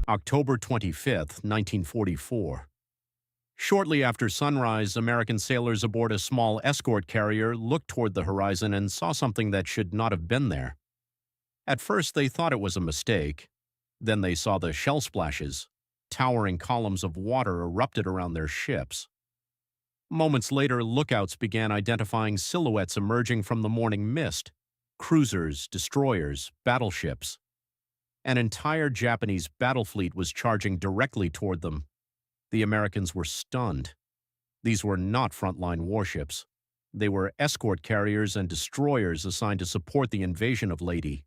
October 25, 1944. Shortly after sunrise, American sailors aboard a small escort carrier looked toward the horizon and saw something that should not have been there. At first, they thought it was a mistake. Then they saw the shell splashes. Towering columns of water erupted around their ships. Moments later, lookouts began identifying silhouettes emerging from the morning mist: cruisers, destroyers, battleships. An entire Japanese battle fleet was charging directly toward them. The Americans were stunned. These were not frontline warships. They were escort carriers and destroyers assigned to support the invasion of Leyte.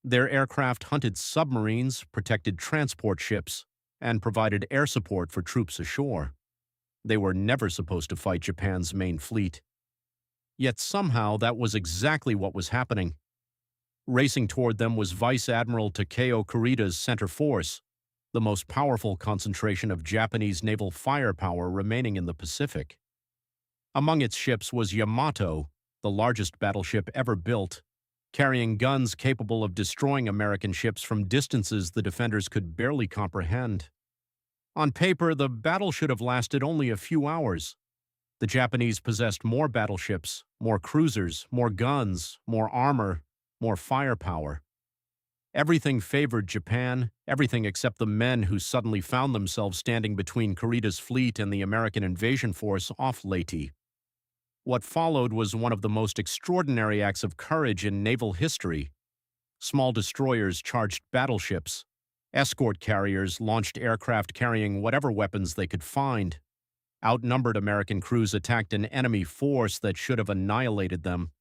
Their aircraft hunted submarines, protected transport ships, and provided air support for troops ashore. They were never supposed to fight Japan's main fleet. Yet somehow that was exactly what was happening. Racing toward them was Vice Admiral Takeo Kurida's center force, the most powerful concentration of Japanese naval firepower remaining in the Pacific. Among its ships was Yamato, the largest battleship ever built, carrying guns capable of destroying American ships from distances the defenders could barely comprehend. On paper, the battle should have lasted only a few hours. The Japanese possessed more battleships, more cruisers, more guns, more armor, more firepower. Everything favored Japan, everything except the men who suddenly found themselves standing between Kurida's fleet and the American invasion force off Leyte. What followed was one of the most extraordinary acts of courage in naval history. Small destroyers charged battleships. Escort carriers launched aircraft carrying whatever weapons they could find. Outnumbered American crews attacked an enemy force that should have annihilated them.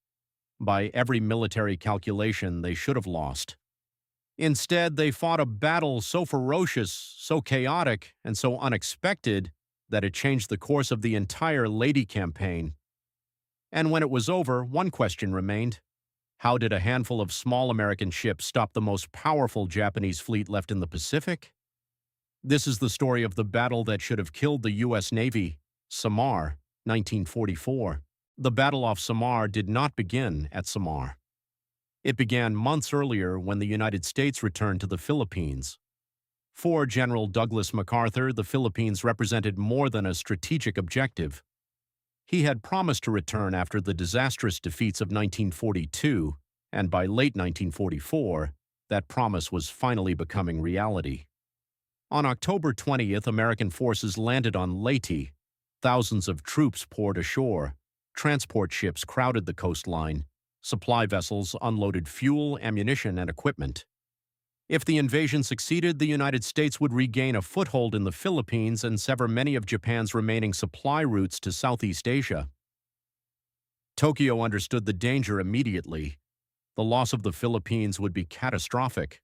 By every military calculation, they should have lost. Instead, they fought a battle so ferocious, so chaotic, and so unexpected that it changed the course of the entire Leyte campaign. And when it was over, one question remained: how did a handful of small American ships stop the most powerful Japanese fleet left in the Pacific? This is the story of the battle that should have killed the U.S. Navy, Samar, 1944. The Battle off Samar did not begin at Samar. It began months earlier when the United States returned to the Philippines. For General Douglas MacArthur, the Philippines represented more than a strategic objective. He had promised to return after the disastrous defeats of 1942, and by late 1944, that promise was finally becoming reality. On October 20th, American forces landed on Leyte. Thousands of troops poured ashore. Transport ships crowded the coastline. Supply vessels unloaded fuel, ammunition, and equipment. If the invasion succeeded, the United States would regain a foothold in the Philippines and sever many of Japan's remaining supply routes to Southeast Asia. Tokyo understood the danger immediately. The loss of the Philippines would be catastrophic.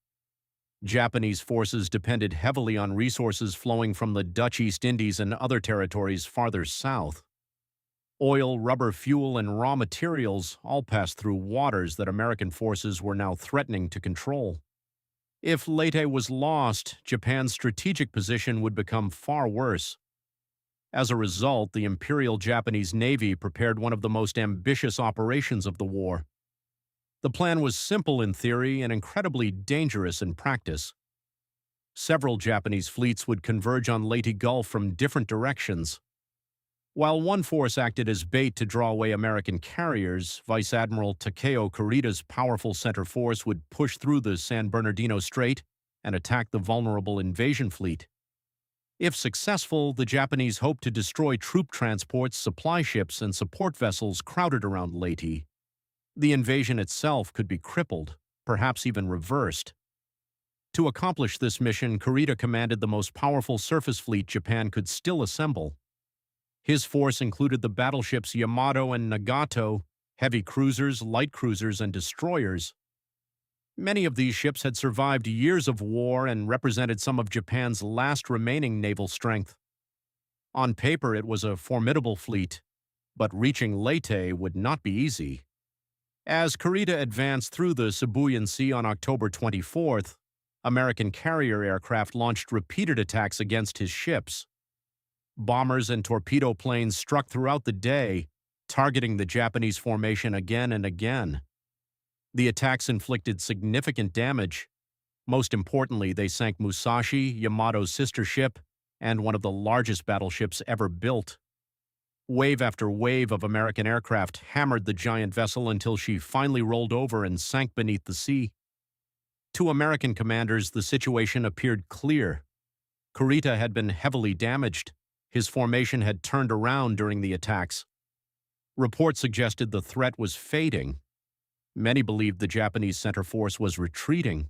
Japanese forces depended heavily on resources flowing from the Dutch East Indies and other territories farther south. Oil, rubber fuel, and raw materials all passed through waters that American forces were now threatening to control. If Leyte was lost, Japan's strategic position would become far worse. As a result, the Imperial Japanese Navy prepared one of the most ambitious operations of the war. The plan was simple in theory and incredibly dangerous in practice. Several Japanese fleets would converge on Leyte Gulf from different directions. While one force acted as bait to draw away American carriers, Vice Admiral Takeo Kurida's powerful center force would push through the San Bernardino Strait and attack the vulnerable invasion fleet. If successful, the Japanese hoped to destroy troop transports, supply ships, and support vessels crowded around Leyte. The invasion itself could be crippled, perhaps even reversed. To accomplish this mission, Kurita commanded the most powerful surface fleet Japan could still assemble. His force included the battleships Yamato and Nagato, heavy cruisers, light cruisers, and destroyers. Many of these ships had survived years of war and represented some of Japan's last remaining naval strength. On paper, it was a formidable fleet, but reaching Leyte would not be easy. As Kurita advanced through the Sibuyan Sea on October 24th, American carrier aircraft launched repeated attacks against his ships. Bombers and torpedo planes struck throughout the day, targeting the Japanese formation again and again. The attacks inflicted significant damage. Most importantly, they sank Musashi, Yamato's sister ship, and one of the largest battleships ever built. Wave after wave of American aircraft hammered the giant vessel until she finally rolled over and sank beneath the sea. To American commanders, the situation appeared clear. Kurita had been heavily damaged. His formation had turned around during the attacks. Reports suggested the threat was fading. Many believed the Japanese center force was retreating.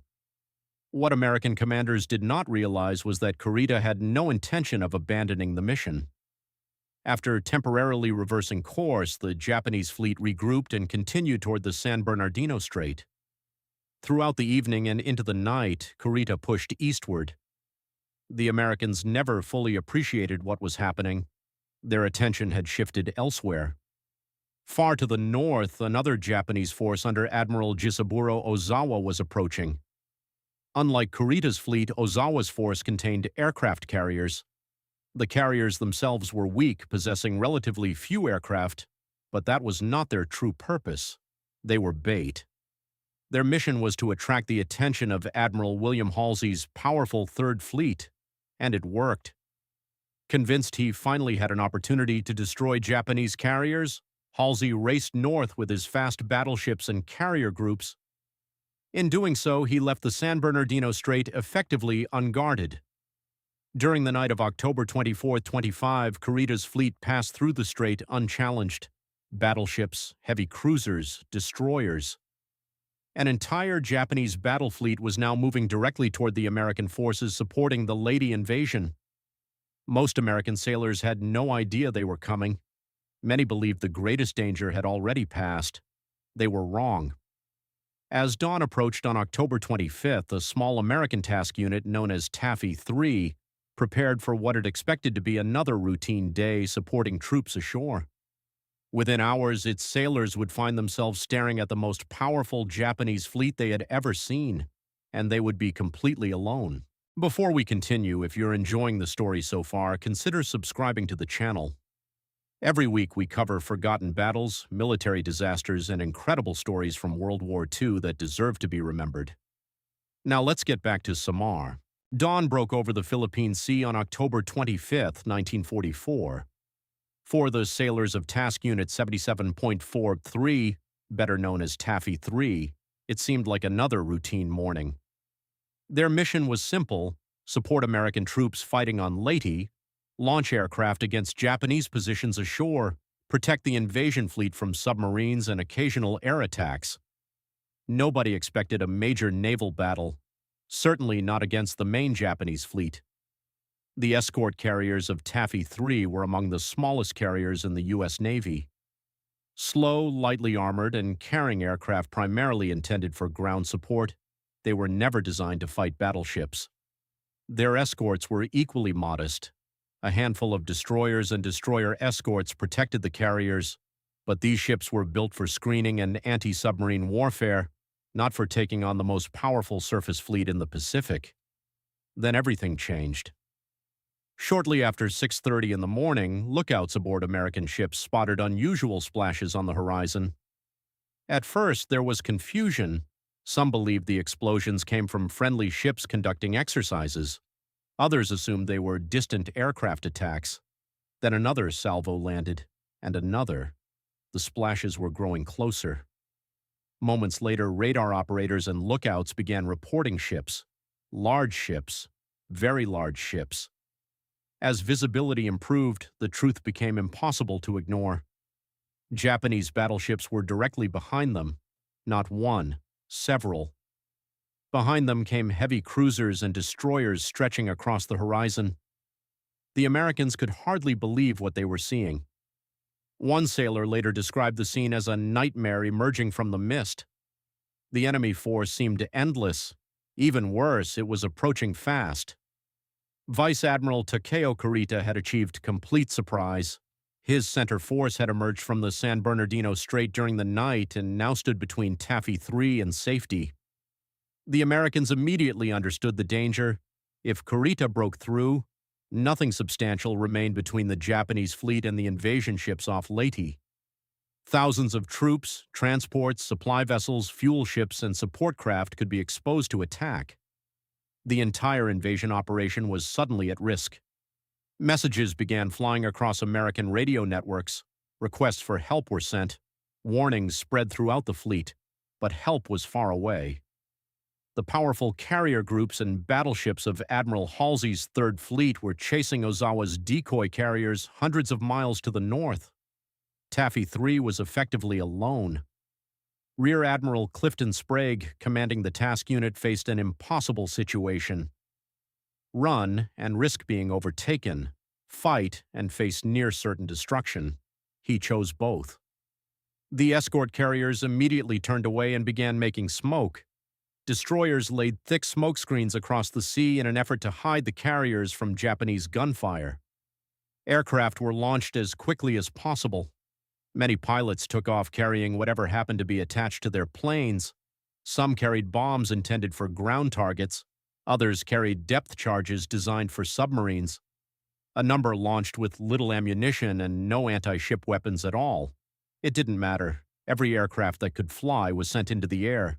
What American commanders did not realize was that Kurita had no intention of abandoning the mission. After temporarily reversing course, the Japanese fleet regrouped and continued toward the San Bernardino Strait. Throughout the evening and into the night, Kurita pushed eastward. The Americans never fully appreciated what was happening. Their attention had shifted elsewhere. Far to the north, another Japanese force under Admiral Jisaburo Ozawa was approaching. Unlike Kurita's fleet, Ozawa's force contained aircraft carriers. The carriers themselves were weak, possessing relatively few aircraft, but that was not their true purpose. They were bait. Their mission was to attract the attention of Admiral William Halsey's powerful Third Fleet, and it worked. Convinced he finally had an opportunity to destroy Japanese carriers, Halsey raced north with his fast battleships and carrier groups. In doing so, he left the San Bernardino Strait effectively unguarded. During the night of October 24-25, Kurita's fleet passed through the strait unchallenged. Battleships, heavy cruisers, destroyers. An entire Japanese battle fleet was now moving directly toward the American forces supporting the Leyte invasion. Most American sailors had no idea they were coming. Many believed the greatest danger had already passed. They were wrong. As dawn approached on October 25th, a small American task unit known as Taffy 3 prepared for what it expected to be another routine day supporting troops ashore. Within hours, its sailors would find themselves staring at the most powerful Japanese fleet they had ever seen, and they would be completely alone. Before we continue, if you're enjoying the story so far, consider subscribing to the channel. Every week we cover forgotten battles, military disasters, and incredible stories from World War II that deserve to be remembered. Now let's get back to Samar. Dawn broke over the Philippine Sea on October 25, 1944. For the sailors of Task Unit 77.43, better known as Taffy 3, it seemed like another routine morning. Their mission was simple: support American troops fighting on Leyte, launch aircraft against Japanese positions ashore, protect the invasion fleet from submarines and occasional air attacks. Nobody expected a major naval battle, certainly not against the main Japanese fleet. The escort carriers of Taffy 3 were among the smallest carriers in the U.S. Navy. Slow, lightly armored, and carrying aircraft primarily intended for ground support, they were never designed to fight battleships. Their escorts were equally modest. A handful of destroyers and destroyer escorts protected the carriers, but these ships were built for screening and anti-submarine warfare, not for taking on the most powerful surface fleet in the Pacific. Then everything changed. Shortly after 6:30 in the morning, lookouts aboard American ships spotted unusual splashes on the horizon. At first, there was confusion. Some believed the explosions came from friendly ships conducting exercises. Others assumed they were distant aircraft attacks. Then another salvo landed, and another. The splashes were growing closer. Moments later, radar operators and lookouts began reporting ships. Large ships. Very large ships. As visibility improved, the truth became impossible to ignore. Japanese battleships were directly behind them. Not one, several. Behind them came heavy cruisers and destroyers stretching across the horizon. The Americans could hardly believe what they were seeing. One sailor later described the scene as a nightmare emerging from the mist. The enemy force seemed endless. Even worse, it was approaching fast. Vice Admiral Takeo Kurita had achieved complete surprise. His center force had emerged from the San Bernardino Strait during the night and now stood between Taffy 3 and safety. The Americans immediately understood the danger. If Kurita broke through, nothing substantial remained between the Japanese fleet and the invasion ships off Leyte. Thousands of troops, transports, supply vessels, fuel ships, and support craft could be exposed to attack. The entire invasion operation was suddenly at risk. Messages began flying across American radio networks. Requests for help were sent. Warnings spread throughout the fleet, but help was far away. The powerful carrier groups and battleships of Admiral Halsey's Third Fleet were chasing Ozawa's decoy carriers hundreds of miles to the north. Taffy 3 was effectively alone. Rear Admiral Clifton Sprague, commanding the task unit, faced an impossible situation. Run and risk being overtaken, fight and face near certain destruction. He chose both. The escort carriers immediately turned away and began making smoke. Destroyers laid thick smoke screens across the sea in an effort to hide the carriers from Japanese gunfire. Aircraft were launched as quickly as possible. Many pilots took off carrying whatever happened to be attached to their planes. Some carried bombs intended for ground targets. Others carried depth charges designed for submarines. A number launched with little ammunition and no anti-ship weapons at all. It didn't matter. Every aircraft that could fly was sent into the air.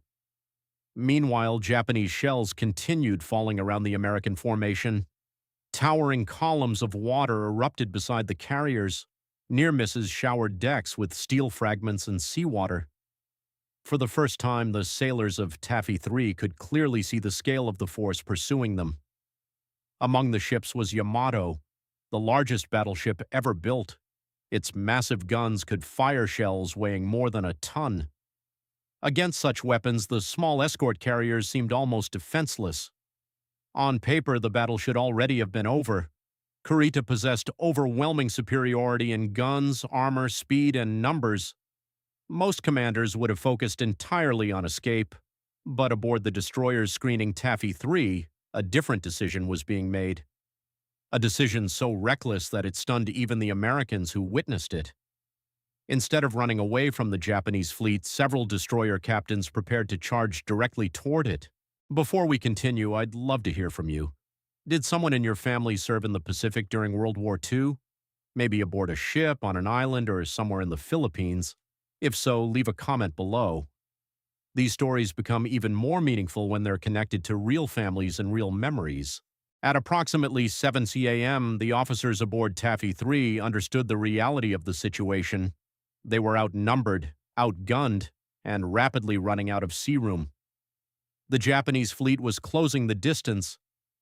Meanwhile, Japanese shells continued falling around the American formation. Towering columns of water erupted beside the carriers. Near misses showered decks with steel fragments and seawater. For the first time, the sailors of Taffy 3 could clearly see the scale of the force pursuing them. Among the ships was Yamato, the largest battleship ever built. Its massive guns could fire shells weighing more than a ton. Against such weapons, the small escort carriers seemed almost defenseless. On paper, the battle should already have been over. Kurita possessed overwhelming superiority in guns, armor, speed, and numbers. Most commanders would have focused entirely on escape, but aboard the destroyers screening Taffy 3, a different decision was being made. A decision so reckless that it stunned even the Americans who witnessed it. Instead of running away from the Japanese fleet, several destroyer captains prepared to charge directly toward it. Before we continue, I'd love to hear from you. Did someone in your family serve in the Pacific during World War II? Maybe aboard a ship, on an island, or somewhere in the Philippines? If so, leave a comment below. These stories become even more meaningful when they're connected to real families and real memories. At approximately 7 a.m., the officers aboard Taffy 3 understood the reality of the situation. They were outnumbered, outgunned, and rapidly running out of sea room. The Japanese fleet was closing the distance.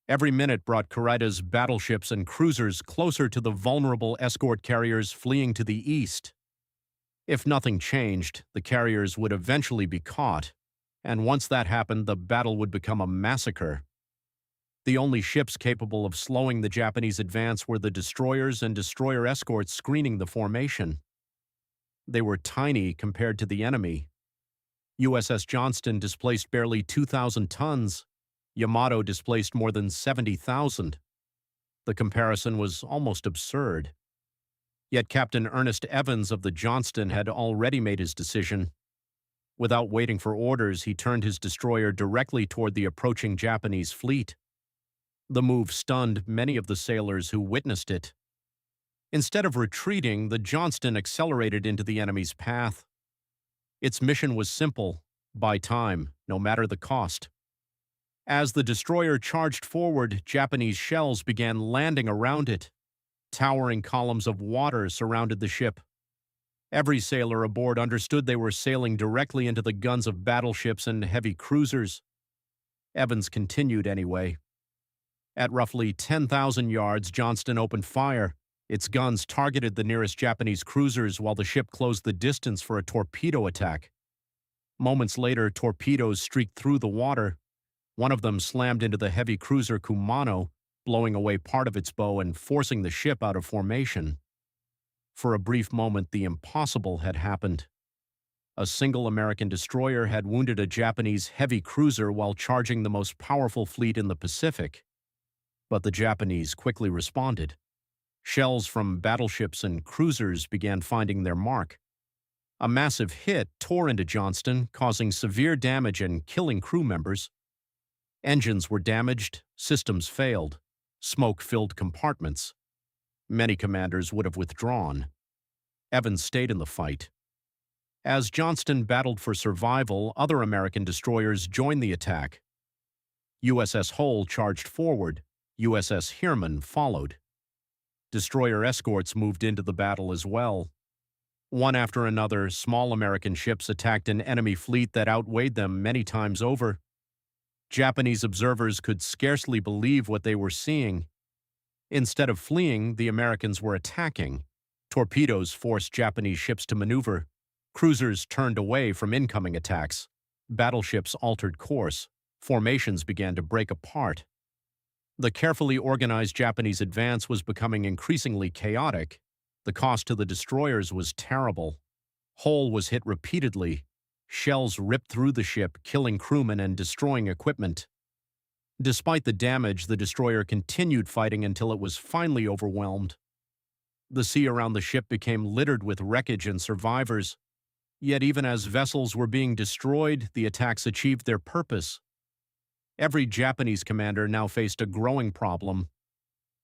Every minute brought Kurita's battleships and cruisers closer to the vulnerable escort carriers fleeing to the east. If nothing changed, the carriers would eventually be caught, and once that happened, the battle would become a massacre. The only ships capable of slowing the Japanese advance were the destroyers and destroyer escorts screening the formation. They were tiny compared to the enemy. USS Johnston displaced barely 2,000 tons. Yamato displaced more than 70,000. The comparison was almost absurd. Yet Captain Ernest Evans of the Johnston had already made his decision. Without waiting for orders, he turned his destroyer directly toward the approaching Japanese fleet. The move stunned many of the sailors who witnessed it. Instead of retreating, the Johnston accelerated into the enemy's path. Its mission was simple: buy time, no matter the cost. As the destroyer charged forward, Japanese shells began landing around it. Towering columns of water surrounded the ship. Every sailor aboard understood they were sailing directly into the guns of battleships and heavy cruisers. Evans continued anyway. At roughly 10,000 yards, Johnston opened fire. Its guns targeted the nearest Japanese cruisers while the ship closed the distance for a torpedo attack. Moments later, torpedoes streaked through the water. One of them slammed into the heavy cruiser Kumano, blowing away part of its bow and forcing the ship out of formation. For a brief moment, the impossible had happened. A single American destroyer had wounded a Japanese heavy cruiser while charging the most powerful fleet in the Pacific. But the Japanese quickly responded. Shells from battleships and cruisers began finding their mark. A massive hit tore into Johnston, causing severe damage and killing crew members. Engines were damaged, systems failed, smoke filled compartments. Many commanders would have withdrawn. Evans stayed in the fight. As Johnston battled for survival, other American destroyers joined the attack. USS Hull charged forward. USS Heermann followed. Destroyer escorts moved into the battle as well. One after another, small American ships attacked an enemy fleet that outweighed them many times over. Japanese observers could scarcely believe what they were seeing. Instead of fleeing, the Americans were attacking. Torpedoes forced Japanese ships to maneuver. Cruisers turned away from incoming attacks. Battleships altered course. Formations began to break apart. The carefully organized Japanese advance was becoming increasingly chaotic. The cost to the destroyers was terrible. Hull was hit repeatedly. Shells ripped through the ship, killing crewmen and destroying equipment. Despite the damage, the destroyer continued fighting until it was finally overwhelmed. The sea around the ship became littered with wreckage and survivors. Yet even as vessels were being destroyed, the attacks achieved their purpose. Every Japanese commander now faced a growing problem.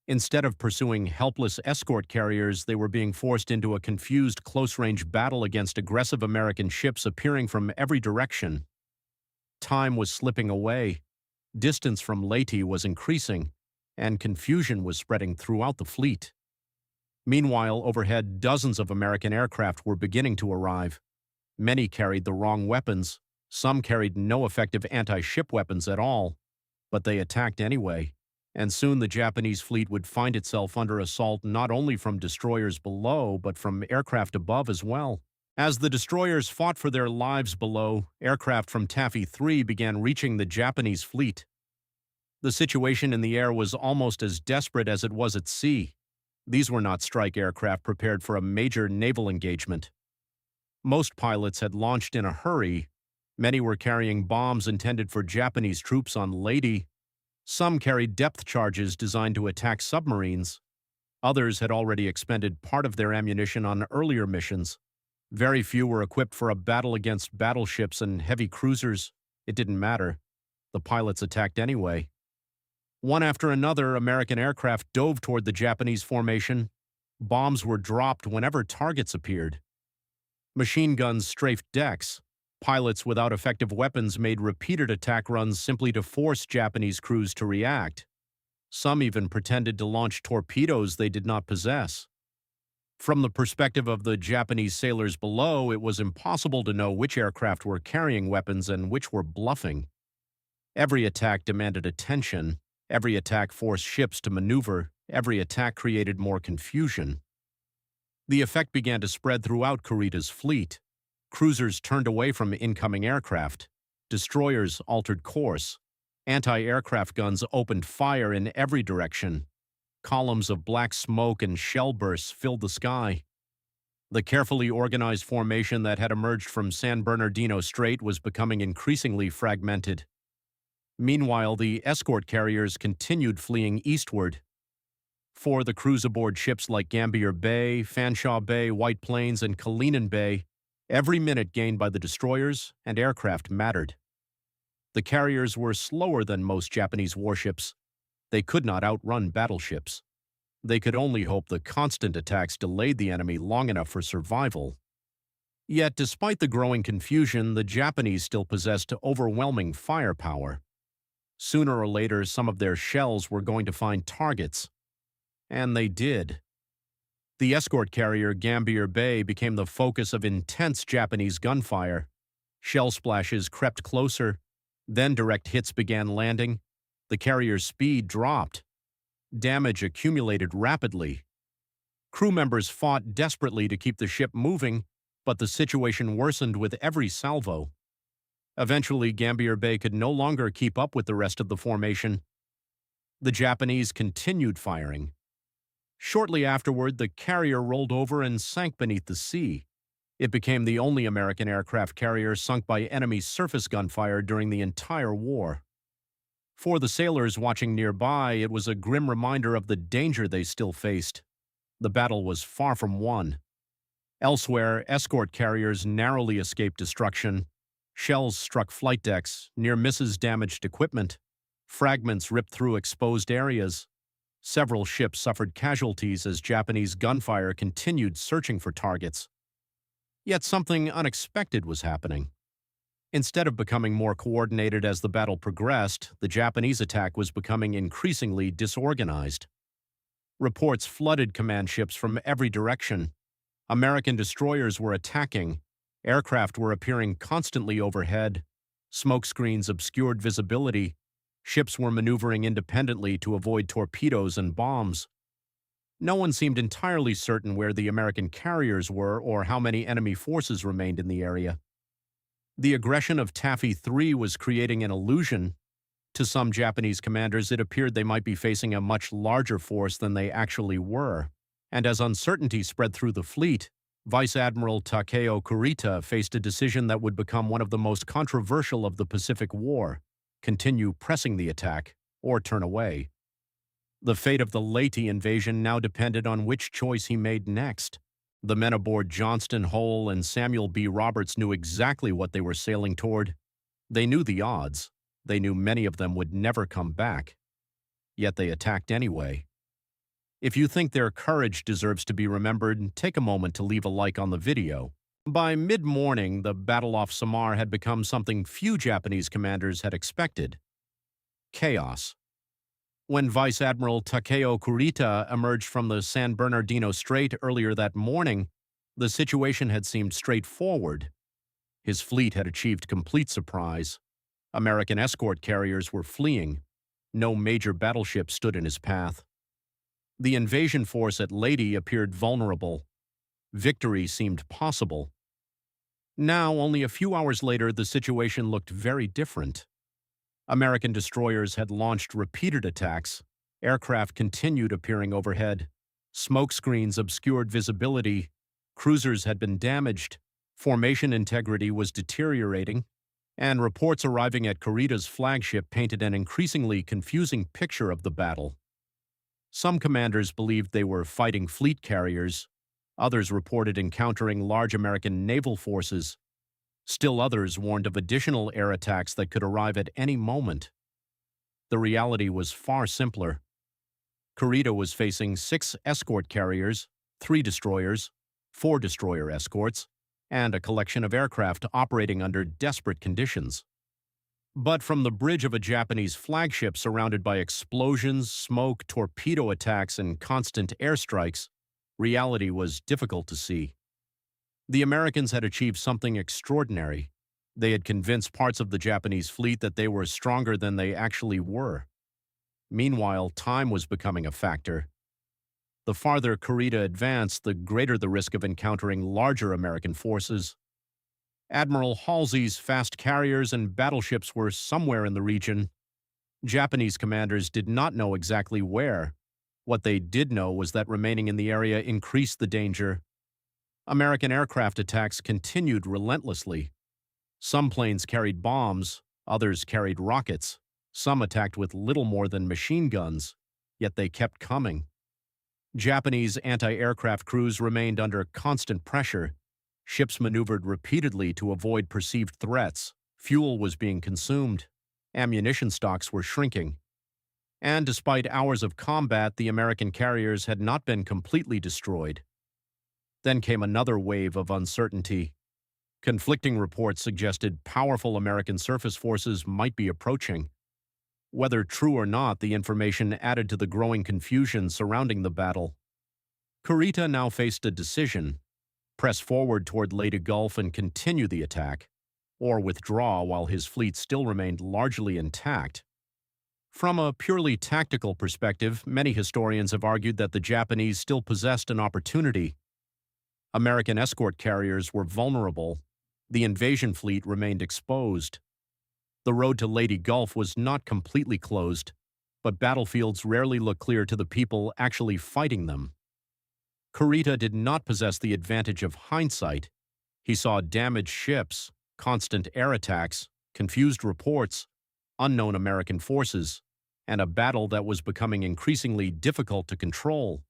Instead of pursuing helpless escort carriers, they were being forced into a confused close-range battle against aggressive American ships appearing from every direction. Time was slipping away. Distance from Leyte was increasing, and confusion was spreading throughout the fleet. Meanwhile, overhead, dozens of American aircraft were beginning to arrive. Many carried the wrong weapons. Some carried no effective anti-ship weapons at all, but they attacked anyway, and soon the Japanese fleet would find itself under assault not only from destroyers below, but from aircraft above as well. As the destroyers fought for their lives below, aircraft from Taffy 3 began reaching the Japanese fleet. The situation in the air was almost as desperate as it was at sea. These were not strike aircraft prepared for a major naval engagement. Most pilots had launched in a hurry. Many were carrying bombs intended for Japanese troops on Leyte. Some carried depth charges designed to attack submarines. Others had already expended part of their ammunition on earlier missions. Very few were equipped for a battle against battleships and heavy cruisers. It didn't matter. The pilots attacked anyway. One after another, American aircraft dove toward the Japanese formation. Bombs were dropped whenever targets appeared. Machine guns strafed decks. Pilots without effective weapons made repeated attack runs simply to force Japanese crews to react. Some even pretended to launch torpedoes they did not possess. From the perspective of the Japanese sailors below, it was impossible to know which aircraft were carrying weapons and which were bluffing. Every attack demanded attention. Every attack forced ships to maneuver. Every attack created more confusion. The effect began to spread throughout Kurita's fleet. Cruisers turned away from incoming aircraft. Destroyers altered course. Anti-aircraft guns opened fire in every direction. Columns of black smoke and shell bursts filled the sky. The carefully organized formation that had emerged from San Bernardino Strait was becoming increasingly fragmented. Meanwhile, the escort carriers continued fleeing eastward. For the crews aboard ships like Gambier Bay, Fanshawe Bay, White Plains, and Kalinin Bay, every minute gained by the destroyers and aircraft mattered. The carriers were slower than most Japanese warships. They could not outrun battleships. They could only hope the constant attacks delayed the enemy long enough for survival. Yet, despite the growing confusion, the Japanese still possessed overwhelming firepower. Sooner or later, some of their shells were going to find targets. And they did. The escort carrier Gambier Bay became the focus of intense Japanese gunfire. Shell splashes crept closer. Then direct hits began landing. The carrier's speed dropped. Damage accumulated rapidly. Crew members fought desperately to keep the ship moving, but the situation worsened with every salvo. Eventually, Gambier Bay could no longer keep up with the rest of the formation. The Japanese continued firing. Shortly afterward, the carrier rolled over and sank beneath the sea. It became the only American aircraft carrier sunk by enemy surface gunfire during the entire war. For the sailors watching nearby, it was a grim reminder of the danger they still faced. The battle was far from won. Elsewhere, escort carriers narrowly escaped destruction. Shells struck flight decks, near misses damaged equipment. Fragments ripped through exposed areas. Several ships suffered casualties as Japanese gunfire continued searching for targets. Yet something unexpected was happening. Instead of becoming more coordinated as the battle progressed, the Japanese attack was becoming increasingly disorganized. Reports flooded command ships from every direction. American destroyers were attacking. Aircraft were appearing constantly overhead. Smoke screens obscured visibility. Ships were maneuvering independently to avoid torpedoes and bombs. No one seemed entirely certain where the American carriers were or how many enemy forces remained in the area. The aggression of Taffy 3 was creating an illusion. To some Japanese commanders, it appeared they might be facing a much larger force than they actually were. And as uncertainty spread through the fleet, Vice Admiral Takeo Kurita faced a decision that would become one of the most controversial of the Pacific War: continue pressing the attack or turn away. The fate of the Leyte invasion now depended on which choice he made next. The men aboard Johnston Hole and Samuel B. Roberts knew exactly what they were sailing toward. They knew the odds. They knew many of them would never come back. Yet they attacked anyway. If you think their courage deserves to be remembered, take a moment to leave a like on the video. By mid-morning, the Battle off Samar had become something few Japanese commanders had expected: chaos. When Vice Admiral Takeo Kurita emerged from the San Bernardino Strait earlier that morning, the situation had seemed straightforward. His fleet had achieved complete surprise. American escort carriers were fleeing. No major battleship stood in his path. The invasion force at Leyte appeared vulnerable. Victory seemed possible. Now, only a few hours later, the situation looked very different. American destroyers had launched repeated attacks. Aircraft continued appearing overhead. Smoke screens obscured visibility. Cruisers had been damaged. Formation integrity was deteriorating. And reports arriving at Kurita's flagship painted an increasingly confusing picture of the battle. Some commanders believed they were fighting fleet carriers. Others reported encountering large American naval forces. Still others warned of additional air attacks that could arrive at any moment. The reality was far simpler. Kurita was facing 6 escort carriers, 3 destroyers, 4 destroyer escorts, and a collection of aircraft operating under desperate conditions. But from the bridge of a Japanese flagship surrounded by explosions, smoke, torpedo attacks, and constant airstrikes, reality was difficult to see. The Americans had achieved something extraordinary. They had convinced parts of the Japanese fleet that they were stronger than they actually were. Meanwhile, time was becoming a factor. The farther Kurita advanced, the greater the risk of encountering larger American forces. Admiral Halsey's fast carriers and battleships were somewhere in the region. Japanese commanders did not know exactly where. What they did know was that remaining in the area increased the danger. American aircraft attacks continued relentlessly. Some planes carried bombs, others carried rockets. Some attacked with little more than machine guns, yet they kept coming. Japanese anti-aircraft crews remained under constant pressure. Ships maneuvered repeatedly to avoid perceived threats. Fuel was being consumed. Ammunition stocks were shrinking. And despite hours of combat, the American carriers had not been completely destroyed. Then came another wave of uncertainty. Conflicting reports suggested powerful American surface forces might be approaching. Whether true or not, the information added to the growing confusion surrounding the battle. Kurita now faced a decision: press forward toward Leyte Gulf and continue the attack, or withdraw while his fleet still remained largely intact. From a purely tactical perspective, many historians have argued that the Japanese still possessed an opportunity. American escort carriers were vulnerable. The invasion fleet remained exposed. The road to Leyte Gulf was not completely closed, but battlefields rarely look clear to the people actually fighting them. Kurita did not possess the advantage of hindsight. He saw damaged ships, constant air attacks, confused reports, unknown American forces, and a battle that was becoming increasingly difficult to control.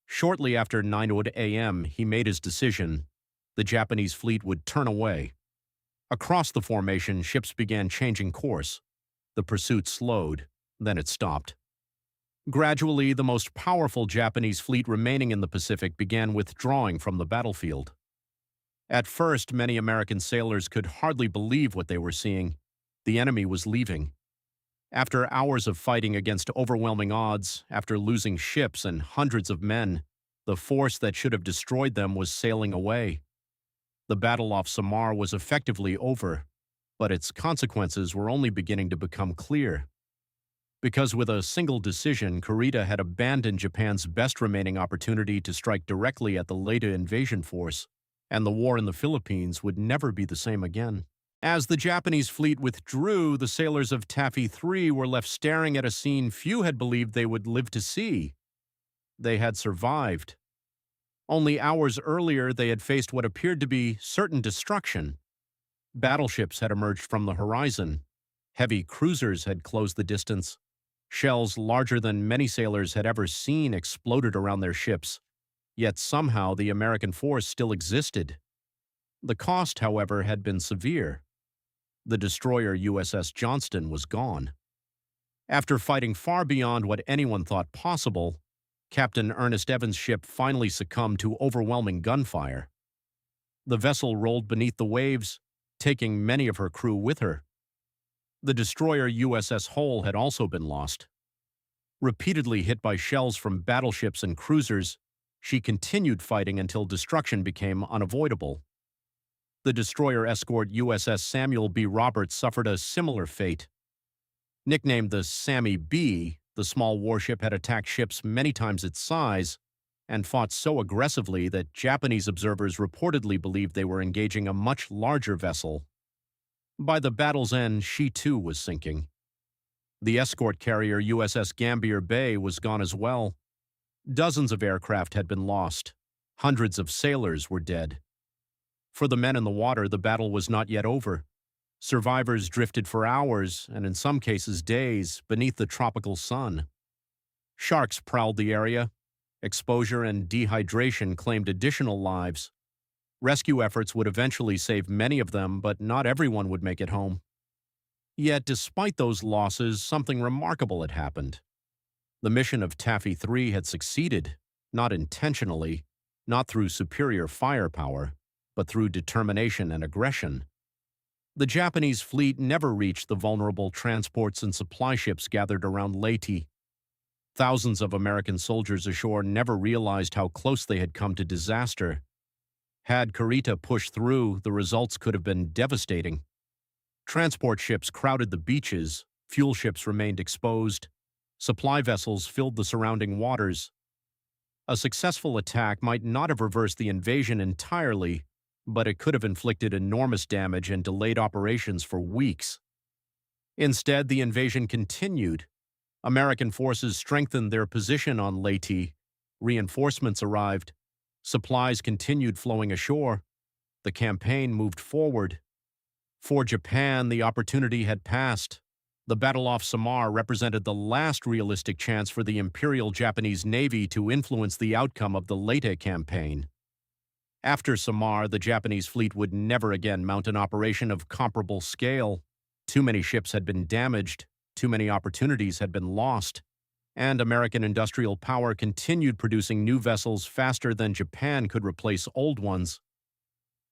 Shortly after 9:00 a.m., he made his decision. The Japanese fleet would turn away. Across the formation, ships began changing course. The pursuit slowed, then it stopped. Gradually, the most powerful Japanese fleet remaining in the Pacific began withdrawing from the battlefield. At first, many American sailors could hardly believe what they were seeing. The enemy was leaving. After hours of fighting against overwhelming odds, after losing ships and hundreds of men, the force that should have destroyed them was sailing away. The Battle off Samar was effectively over, but its consequences were only beginning to become clear. Because with a single decision, Kurita had abandoned Japan's best remaining opportunity to strike directly at the Leyte invasion force, and the war in the Philippines would never be the same again. As the Japanese fleet withdrew, the sailors of Taffy 3 were left staring at a scene few had believed they would live to see. They had survived. Only hours earlier, they had faced what appeared to be certain destruction. Battleships had emerged from the horizon. Heavy cruisers had closed the distance. Shells larger than many sailors had ever seen exploded around their ships. Yet somehow the American force still existed. The cost, however, had been severe. The destroyer USS Johnston was gone. After fighting far beyond what anyone thought possible, Captain Ernest Evans' ship finally succumbed to overwhelming gunfire. The vessel rolled beneath the waves, taking many of her crew with her. The destroyer USS Hull had also been lost. Repeatedly hit by shells from battleships and cruisers, she continued fighting until destruction became unavoidable. The destroyer escort USS Samuel B. Roberts suffered a similar fate. Nicknamed the Sammy B, the small warship had attacked ships many times its size and fought so aggressively that Japanese observers reportedly believed they were engaging a much larger vessel. By the battle's end, she too was sinking. The escort carrier USS Gambier Bay was gone as well. Dozens of aircraft had been lost. Hundreds of sailors were dead. For the men in the water, the battle was not yet over. Survivors drifted for hours, and in some cases days, beneath the tropical sun. Sharks prowled the area. Exposure and dehydration claimed additional lives. Rescue efforts would eventually save many of them, but not everyone would make it home. Yet, despite those losses, something remarkable had happened. The mission of Taffy 3 had succeeded, not intentionally, not through superior firepower, but through determination and aggression. The Japanese fleet never reached the vulnerable transports and supply ships gathered around Leyte. Thousands of American soldiers ashore never realized how close they had come to disaster. Had Kurita pushed through, the results could have been devastating. Transport ships crowded the beaches, fuel ships remained exposed, supply vessels filled the surrounding waters. A successful attack might not have reversed the invasion entirely, but it could have inflicted enormous damage and delayed operations for weeks. Instead, the invasion continued. American forces strengthened their position on Leyte. Reinforcements arrived. Supplies continued flowing ashore. The campaign moved forward. For Japan, the opportunity had passed. The Battle off Samar represented the last realistic chance for the Imperial Japanese Navy to influence the outcome of the Leyte campaign. After Samar, the Japanese fleet would never again mount an operation of comparable scale. Too many ships had been damaged, too many opportunities had been lost, and American industrial power continued producing new vessels faster than Japan could replace old ones.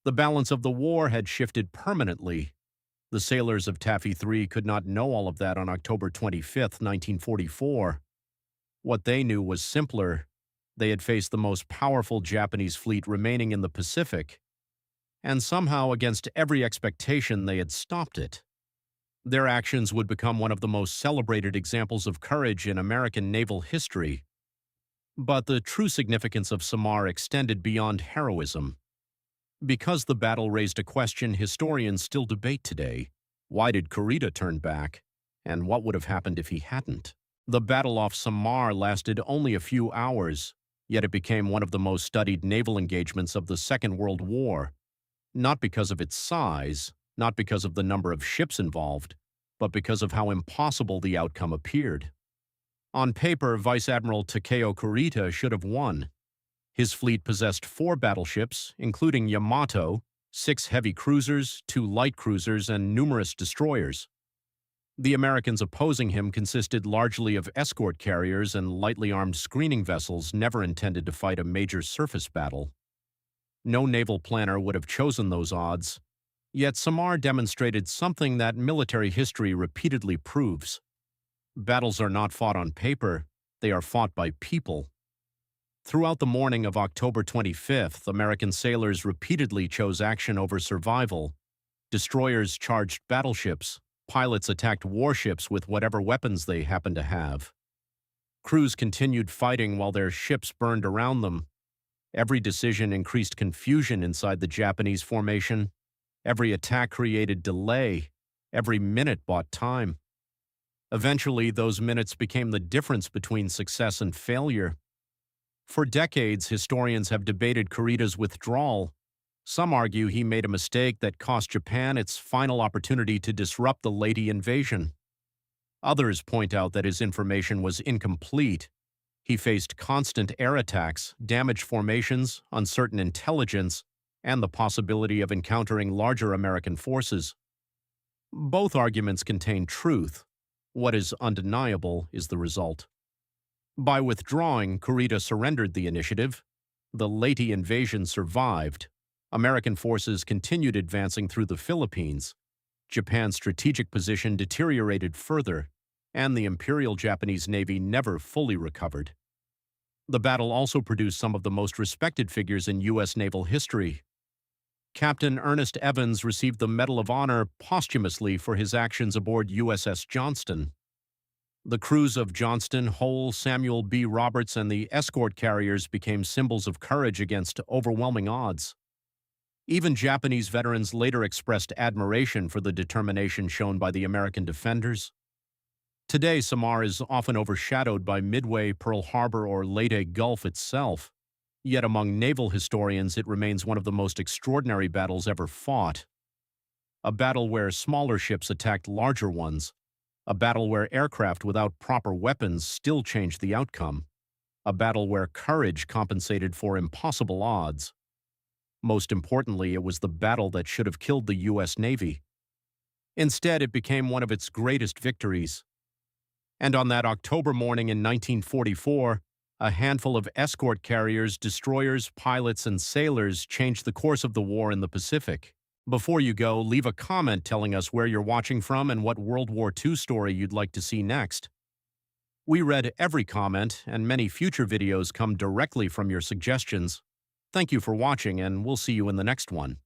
The balance of the war had shifted permanently. The sailors of Taffy 3 could not know all of that on October 25, 1944. What they knew was simpler. They had faced the most powerful Japanese fleet remaining in the Pacific, and somehow, against every expectation, they had stopped it. Their actions would become one of the most celebrated examples of courage in American naval history. But the true significance of Samar extended beyond heroism. Because the battle raised a question historians still debate today: why did Kurita turn back, and what would have happened if he hadn't? The battle off Samar lasted only a few hours, yet it became one of the most studied naval engagements of the Second World War. Not because of its size, not because of the number of ships involved, but because of how impossible the outcome appeared. On paper, Vice Admiral Takeo Kurita should have won. His fleet possessed 4 battleships, including Yamato, 6 heavy cruisers, 2 light cruisers, and numerous destroyers. The Americans opposing him consisted largely of escort carriers and lightly armed screening vessels never intended to fight a major surface battle. No naval planner would have chosen those odds. Yet Samar demonstrated something that military history repeatedly proves. Battles are not fought on paper, they are fought by people. Throughout the morning of October 25th, American sailors repeatedly chose action over survival. Destroyers charged battleships, pilots attacked warships with whatever weapons they happened to have. Crews continued fighting while their ships burned around them. Every decision increased confusion inside the Japanese formation. Every attack created delay. Every minute bought time. Eventually, those minutes became the difference between success and failure. For decades, historians have debated Kurita's withdrawal. Some argue he made a mistake that cost Japan its final opportunity to disrupt the Leyte invasion. Others point out that his information was incomplete. He faced constant air attacks, damaged formations, uncertain intelligence, and the possibility of encountering larger American forces. Both arguments contain truth. What is undeniable is the result. By withdrawing, Kurita surrendered the initiative. The Leyte invasion survived. American forces continued advancing through the Philippines. Japan's strategic position deteriorated further, and the Imperial Japanese Navy never fully recovered. The battle also produced some of the most respected figures in U.S. naval history. Captain Ernest Evans received the Medal of Honor posthumously for his actions aboard USS Johnston. The crews of Johnston, Hull, Samuel B. Roberts, and the escort carriers became symbols of courage against overwhelming odds. Even Japanese veterans later expressed admiration for the determination shown by the American defenders. Today, Samar is often overshadowed by Midway, Pearl Harbor, or Leyte Gulf itself. Yet among naval historians, it remains one of the most extraordinary battles ever fought. A battle where smaller ships attacked larger ones. A battle where aircraft without proper weapons still changed the outcome. A battle where courage compensated for impossible odds. Most importantly, it was the battle that should have killed the U.S. Navy. Instead, it became one of its greatest victories. And on that October morning in 1944, a handful of escort carriers, destroyers, pilots, and sailors changed the course of the war in the Pacific. Before you go, leave a comment telling us where you're watching from and what World War II story you'd like to see next. We read every comment, and many future videos come directly from your suggestions. Thank you for watching, and we'll see you in the next one.